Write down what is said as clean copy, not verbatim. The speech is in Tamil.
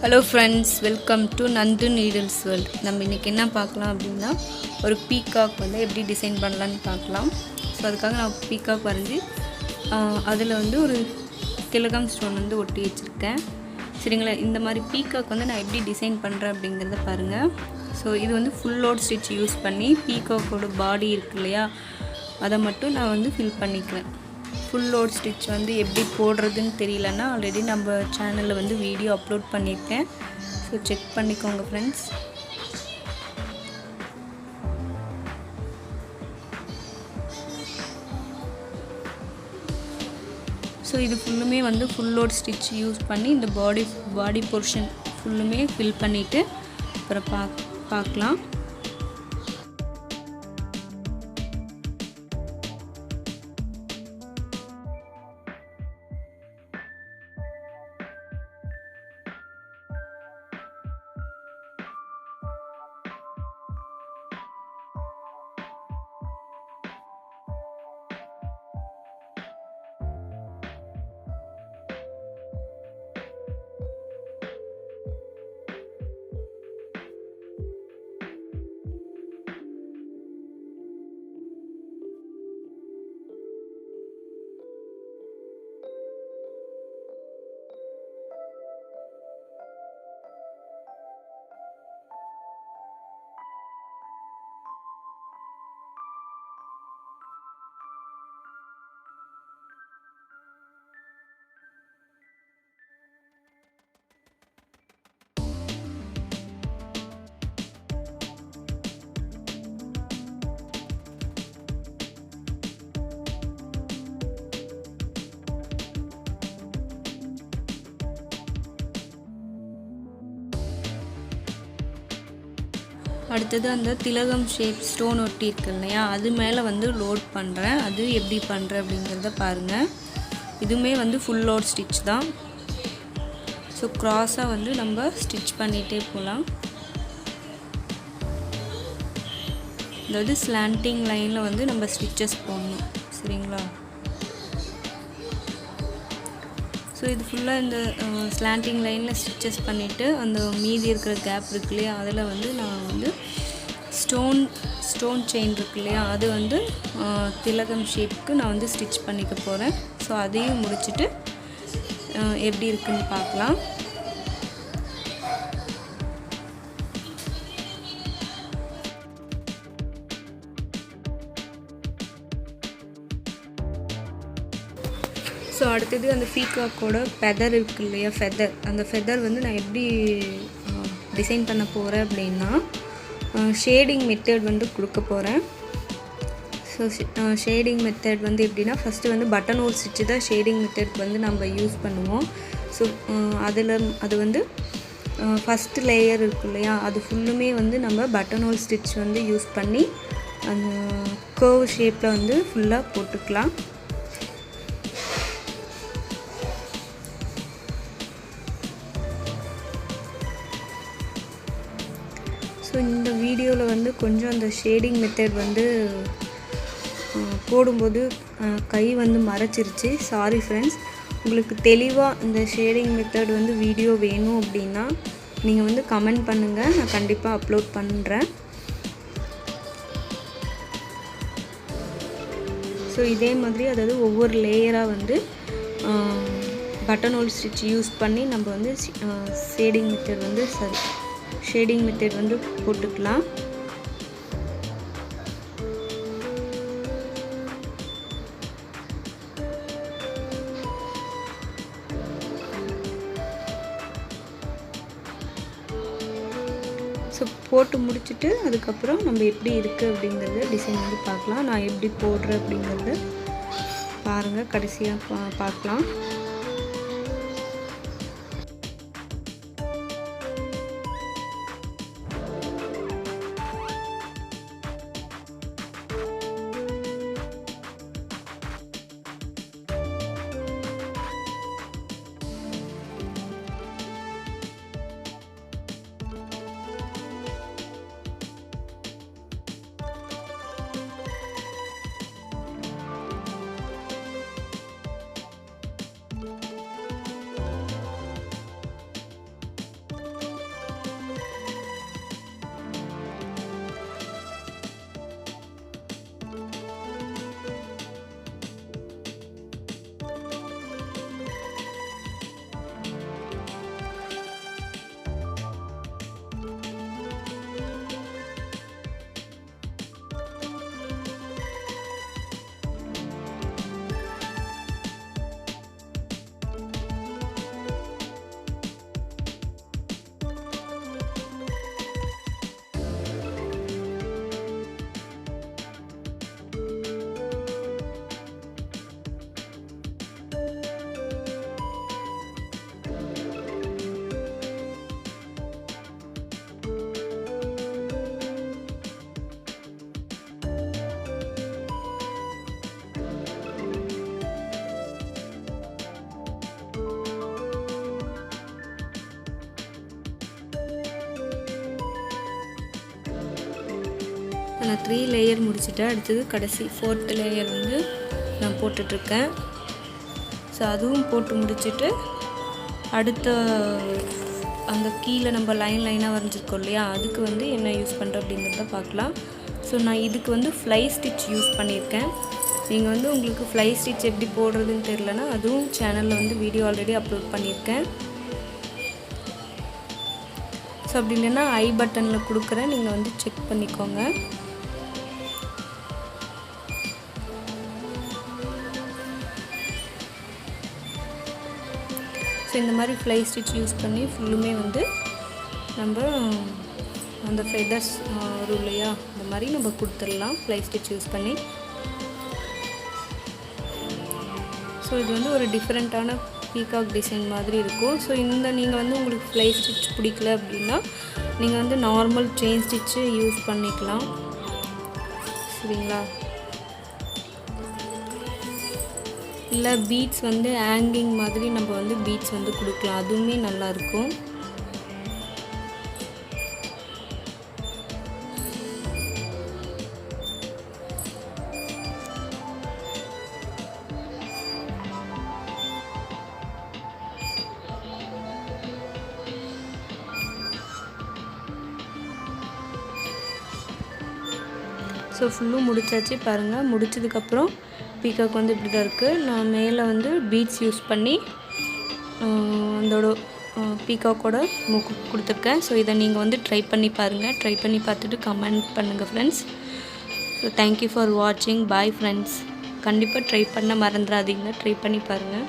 Hello friends, welcome to Nandhu Needles World. நம்ம இன்னைக்கு என்ன பார்க்கலாம் அப்படினா ஒரு peacock வந்து எப்படி டிசைன் பண்ணலாம்னு பார்க்கலாம். சோ அதுக்காக நான் peacock வரைஞ்சி அதுல வந்து ஒரு கிலகம் ஸ்டோன் வந்து ஒட்டி வச்சிருக்கேன். சரிங்களா? இந்த மாதிரி peacock வந்து நான் எப்படி டிசைன் பண்றேன் அப்படிங்கறத பாருங்க. சோ இது வந்து full load stitch யூஸ் பண்ணி peacock ஓட பாடி இருக்கு இல்லையா? அத மட்டும் நான் வந்து ஃபில் பண்ணிக்கிறேன். full load stitch வந்து எப்படி போடுறதுன்னு தெரியலனா ஆல்ரெடி நம்ம சேனல்ல வந்து வீடியோ அப்லோட் பண்ணிருக்கேன். சோ செக் பண்ணிக்கோங்க फ्रेंड्स. சோ இது ஃபுல்லுமே வந்து full load stitch யூஸ் பண்ணி இந்த பாடி போர்ஷன் ஃபுல்லுமே ஃபில் பண்ணிட்டு அப்புறம் பார்க்கலாம். அடுத்து அந்த திலகம் ஷேப் ஸ்டோன் ஒட்டி இருக்கு இல்லையா அது மேல வந்து லோட் பண்றேன். அது எப்படி பண்றேன் அப்படிங்கறத பாருங்க. இதுமே வந்து full load stitch தான். சோ கிராஸா வந்து நம்ம ஸ்டிட்ச் பண்ணிட்டே போலாம். அதாவது ஸ்லாண்டிங் லைன்ல வந்து நம்ம ஸ்டிச்சஸ் போடணும். சரிங்களா? சோ இது ஃபுல்லா இந்த ஸ்லாண்டிங் லைன்ல ஸ்டிச்சஸ் பண்ணிட்டு அந்த மீதி இருக்கிற கேப் இருக்குலையா அதுல வந்து நான் வந்து ஸ்டோன் செயின் இருக்குலையா அது வந்து திலகம் ஷேப்க்கு நான் வந்து ஸ்டிட்ச் பண்ணிக்க போறேன். சோ அதையும் முடிச்சிட்டு எப்படி இருக்குன்னு பார்க்கலாம். சோ அடுத்து அந்த பீகாக்கோட ஃபெதர் இருக்கு இல்லையா ஃபெதர் அந்த ஃபெதர் வந்து நான் எப்படி டிசைன் பண்ண போறேன் அப்படினா ஷேடிங் மெத்தட் வந்து கொடுக்க போறேன். சோ ஷேடிங் மெத்தட் வந்து எப்படினா ஃபர்ஸ்ட் வந்து பட்டன் ஹோல் ஸ்டிட்ச் தான் ஷேடிங் மெத்தட் வந்து நம்ம யூஸ் பண்ணுவோம். சோ அது வந்து ஃபர்ஸ்ட் லேயர் இருக்கு இல்லையா அது ஃபுல்லுமே வந்து நம்ம பட்டன் ஹோல் ஸ்டிட்ச் வந்து யூஸ் பண்ணி அந்த கர்வ் ஷேப்ல வந்து ஃபுல்லா போட்டுக்கலாம். ஸோ இந்த வீடியோவில் வந்து கொஞ்சம் அந்த ஷேடிங் மெத்தட் வந்து போடும்போது கை வந்து மறைச்சிருச்சு. Sorry friends. உங்களுக்கு தெளிவாக இந்த ஷேடிங் மெத்தட் வந்து வீடியோ வேணும் அப்படின்னா நீங்கள் வந்து கமெண்ட் பண்ணுங்கள். நான் கண்டிப்பாக அப்லோட் பண்ணுறேன். ஸோ இதே மாதிரி அதாவது ஒவ்வொரு லேயராக வந்து பட்டன் ஹோல் ஸ்டிச் யூஸ் பண்ணி நம்ம வந்து ஷேடிங் மெத்தட் வந்து போட்டுக்கலாம். ஸோ போட்டு முடிச்சுட்டு அதுக்கப்புறம் நம்ம எப்படி இருக்குது அப்படிங்கிறத டிசைன் வந்து பார்க்கலாம். நான் எப்படி போடுறேன் அப்படிங்கிறது பாருங்கள். கடைசியாக பார்க்கலாம். நான் 3 லேயர் முடிச்சுட்டேன். அடுத்தது கடைசி 4th லேயர் வந்து நான் போட்டுட்ருக்கேன். ஸோ அதுவும் போட்டு முடிச்சுட்டு அடுத்த அந்த கீழே நம்ம லைனாக வரைஞ்சிருக்கோம் இல்லையா, அதுக்கு வந்து என்ன யூஸ் பண்ணுறேன் அப்படிங்கிறத பார்க்கலாம். ஸோ நான் இதுக்கு வந்து ஃப்ளை ஸ்டிச் யூஸ் பண்ணியிருக்கேன். நீங்கள் வந்து உங்களுக்கு ஃப்ளை ஸ்டிச் எப்படி போடுறதுன்னு தெரிலனா அதுவும் சேனலில் வந்து வீடியோ ஆல்ரெடி அப்லோட் பண்ணியிருக்கேன். ஸோ அப்படி இல்லைன்னா ஐ பட்டனில் கொடுக்குறேன், நீங்கள் வந்து செக் பண்ணிக்கோங்க. ஸோ இந்த மாதிரி ஃப்ளை ஸ்டிச் யூஸ் பண்ணி ஃபுல்லுமே வந்து நம்ம அந்த ஃபெதர்ஸ் வரும் இல்லையா, இந்த மாதிரி நம்ம கொடுத்துடலாம் ஃப்ளை ஸ்டிச் யூஸ் பண்ணி. ஸோ இது வந்து ஒரு டிஃப்ரெண்ட்டான பீகாக் டிசைன் மாதிரி இருக்கும். ஸோ இந்த நீங்கள் வந்து உங்களுக்கு ஃப்ளை ஸ்டிச் பிடிக்கல அப்படின்னா நீங்கள் வந்து நார்மல் செயின் ஸ்டிச்சு யூஸ் பண்ணிக்கலாம். சரிங்களா? இல்லை பீட்ஸ் வந்து ஹேங்கிங் மாதிரி நம்ம வந்து பீட்ஸ் வந்து கொடுக்கலாம், அதுவுமே நல்லாயிருக்கும். ஸோ ஃபுல்லும் முடிச்சாச்சு பாருங்கள். முடிச்சதுக்கப்புறம் பீகாக் வந்து இப்படி தான் இருக்குது. நான் மேலே வந்து பீட்ஸ் யூஸ் பண்ணி அதோட பீகாக்கோட மூக்கு கொடுத்துருக்கேன். ஸோ இதை நீங்கள் வந்து ட்ரை பண்ணி பாருங்கள். ட்ரை பண்ணி பார்த்துட்டு கமெண்ட் பண்ணுங்கள் ஃப்ரெண்ட்ஸ். ஸோ தேங்க்யூ ஃபார் வாட்சிங். Bye friends. கண்டிப்பாக ட்ரை பண்ண மறந்துடாதீங்க. ட்ரை பண்ணி பாருங்கள்.